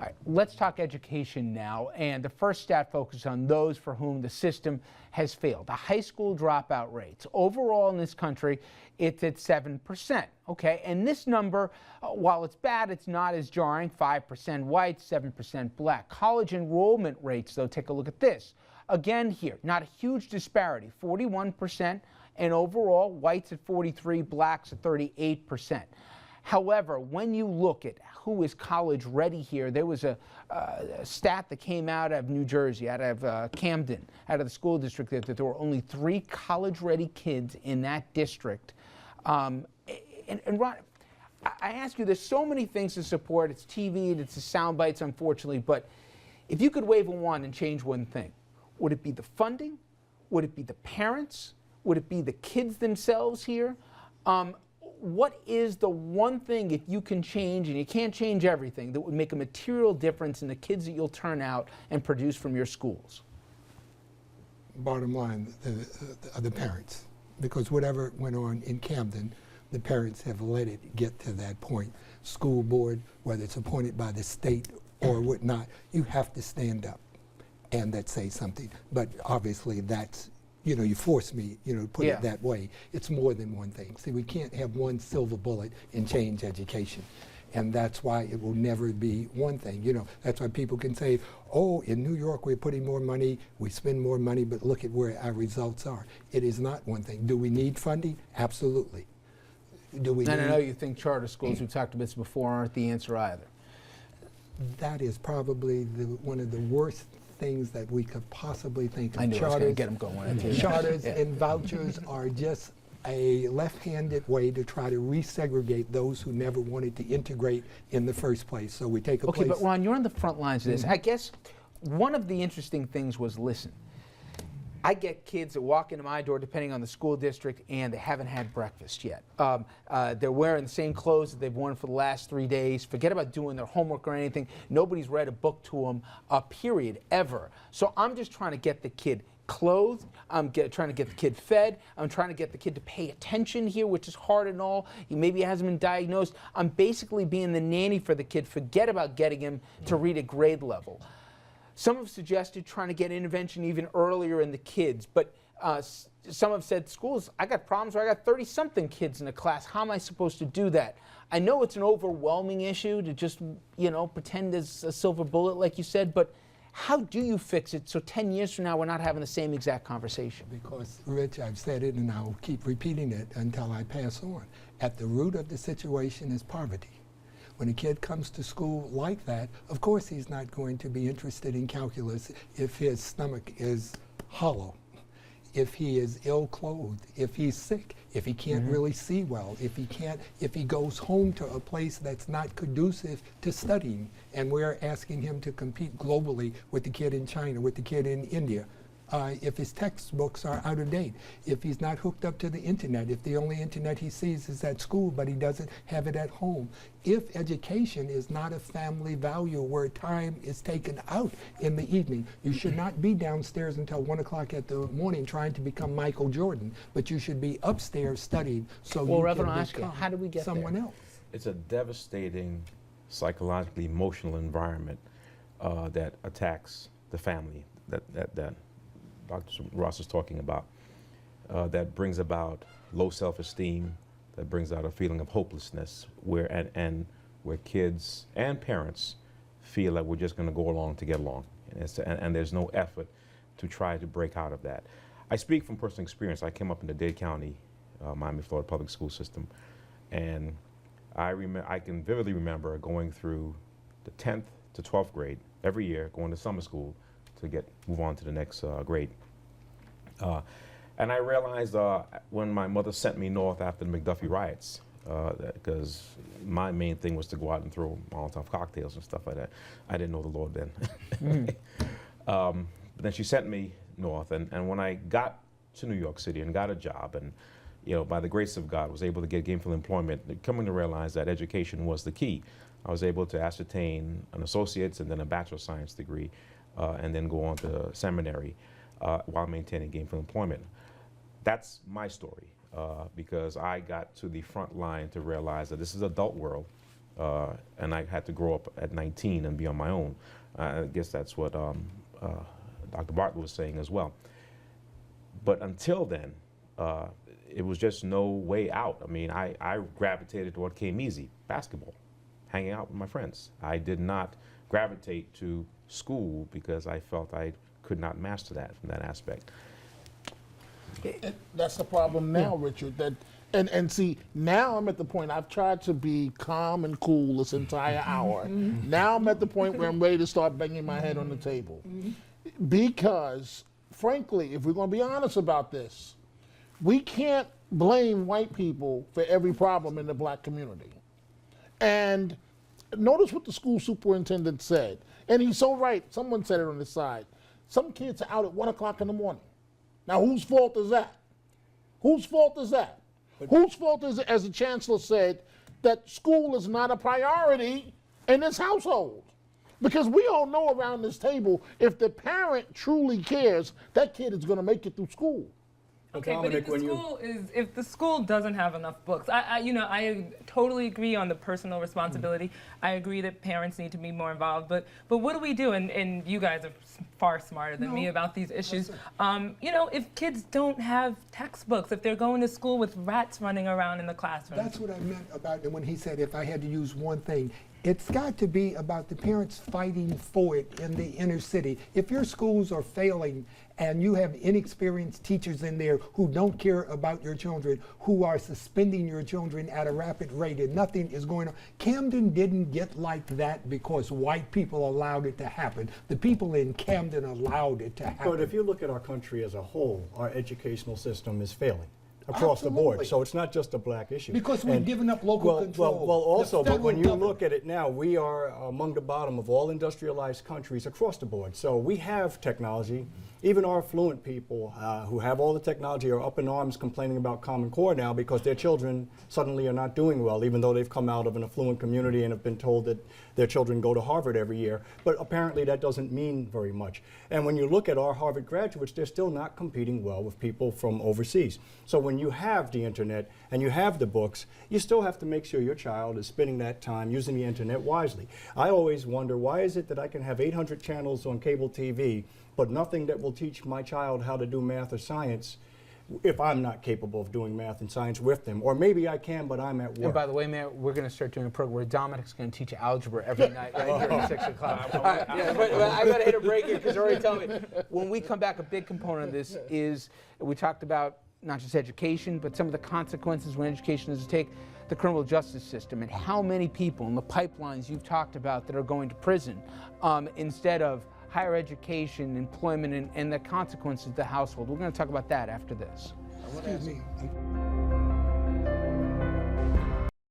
All right, let's talk education now. And the first stat focuses on those for whom the system has failed. The high school dropout rates. Overall in this country, it's at 7%. Okay, and this number, while it's bad, it's not as jarring. 5% white, 7% black. College enrollment rates, though, take a look at this. Again here, not a huge disparity, 41%, and overall, whites at 43%, blacks at 38%. However, when you look at who is college ready here, there was a stat that came out of New Jersey, out of Camden, out of the school district, that there were only 3 college ready kids in that district. And Ron, I ask you, there's so many things to support. It's TV, it's the sound bites, unfortunately, but if you could wave a wand and change one thing, would it be the funding? Would it be the parents? Would it be the kids themselves here? What is the one thing, if you can change, and you can't change everything, that would make a material difference in the kids that you'll turn out and produce from your schools? Bottom line, the parents. Because whatever went on in Camden, the parents have let it get to that point. School board, whether it's appointed by the state or whatnot, you have to stand up and that say something. But obviously that's, you force me, to put it that way. It's more than one thing. See, we can't have one silver bullet and change education. And that's why it will never be one thing. That's why people can say, oh, in New York we're putting more money, we spend more money, but look at where our results are. It is not one thing. Do we need funding? Absolutely. Do we? And I know you think charter schools, we've talked about this before, aren't the answer either. That is probably one of the worst things that we could possibly think of. I knew I was going to get them going. Charters and vouchers are just a left-handed way to try to resegregate those who never wanted to integrate in the first place. So we take a place. Okay, but Ron, you're on the front lines of this. I guess one of the interesting things was, listen, I get kids that walk into my door, depending on the school district, and they haven't had breakfast yet. They're wearing the same clothes that they've worn for the last 3 days. Forget about doing their homework or anything. Nobody's read a book to them, period, ever. So I'm just trying to get the kid clothed. I'm trying to get the kid fed. I'm trying to get the kid to pay attention here, which is hard and all. He maybe hasn't been diagnosed. I'm basically being the nanny for the kid. Forget about getting him to read at grade level. Some have suggested trying to get intervention even earlier in the kids, but some have said, schools, I got problems where I got 30-something kids in a class. How am I supposed to do that? I know it's an overwhelming issue to just, pretend there's a silver bullet, like you said, but how do you fix it so 10 years from now we're not having the same exact conversation? Because, Rich, I've said it and I'll keep repeating it until I pass on. At the root of the situation is poverty. When a kid comes to school like that, of course he's not going to be interested in calculus if his stomach is hollow, if he is ill-clothed, if he's sick, if he can't really see well, if he goes home to a place that's not conducive to studying, and we're asking him to compete globally with the kid in China, with the kid in India. If his textbooks are out of date, if he's not hooked up to the internet, if the only internet he sees is at school but he doesn't have it at home, if education is not a family value where time is taken out in the evening, you should not be downstairs until 1 o'clock in the morning trying to become Michael Jordan, but you should be upstairs studying so you can become how do we get someone there? else. It's a devastating, psychologically emotional environment that attacks the family that Dr. Ross is talking about, that brings about low self-esteem, that brings out a feeling of hopelessness, where kids and parents feel that we're just going to go along to get along, and there's no effort to try to break out of that. I speak from personal experience. I came up in the Dade County, Miami, Florida public school system, and I can vividly remember going through the 10th to 12th grade every year, going to summer school to move on to the next grade. And I realized when my mother sent me north after the McDuffie riots, because my main thing was to go out and throw Molotov cocktails and stuff like that. I didn't know the Lord then. But then she sent me north, and when I got to New York City and got a job, and by the grace of God was able to get gainful employment, coming to realize that education was the key. I was able to ascertain an associate's and then a bachelor of science degree, and then go on to seminary while maintaining gainful employment. That's my story, because I got to the front line to realize that this is an adult world. and I had to grow up at 19 and be on my own. I guess that's what Dr. Bartlett was saying as well. But until then, it was just no way out. I mean, I gravitated to what came easy, basketball, hanging out with my friends. I did not gravitate to school because I felt I could not master that from that aspect. That's the problem now, Richard. And see, now I'm at the point, I've tried to be calm and cool this entire hour. Now I'm at the point where I'm ready to start banging my head on the table. Because, frankly, if we're going to be honest about this, we can't blame white people for every problem in the black community. And notice what the school superintendent said. And he's so right. Someone said it on the side. Some kids are out at 1 o'clock in the morning. Now, whose fault is that? Whose fault is that? Whose fault is it, as the chancellor said, that school is not a priority in this household? Because we all know around this table, if the parent truly cares, that kid is going to make it through school. Okay, but if the school doesn't have enough books, I totally agree on the personal responsibility. I agree that parents need to be more involved. But what do we do? And you guys are far smarter than me about these issues. If kids don't have textbooks, if they're going to school with rats running around in the classroom. That's what I meant about when he said if I had to use one thing. It's got to be about the parents fighting for it in the inner city. If your schools are failing and you have inexperienced teachers in there who don't care about your children, who are suspending your children at a rapid rate and nothing is going on. Camden didn't get like that because white people allowed it to happen. The people in Camden allowed it to happen. But if you look at our country as a whole, our educational system is failing across the board. So it's not just a black issue. Because we've given up local control. Well, also, but when you look at it now, we are among the bottom of all industrialized countries across the board. So we have technology. Even our affluent people who have all the technology are up in arms complaining about Common Core now because their children suddenly are not doing well, even though they've come out of an affluent community and have been told that their children go to Harvard every year. But apparently that doesn't mean very much. And when you look at our Harvard graduates, they're still not competing well with people from overseas. So when you have the internet and you have the books, you still have to make sure your child is spending that time using the internet wisely. I always wonder, why is it that I can have 800 channels on cable TV, but nothing that will teach my child how to do math or science if I'm not capable of doing math and science with them? Or maybe I can, but I'm at work. And by the way, Mayor, we're going to start doing a program where Dominic's going to teach algebra every night right here at 6 o'clock. All right, yeah, but I got to hit a break here because they're already telling me. When we come back, a big component of this is, we talked about not just education, but some of the consequences when education is to take the criminal justice system and how many people in the pipelines you've talked about that are going to prison instead of higher education, employment, and the consequences of the household. We're going to talk about that after this. Excuse me.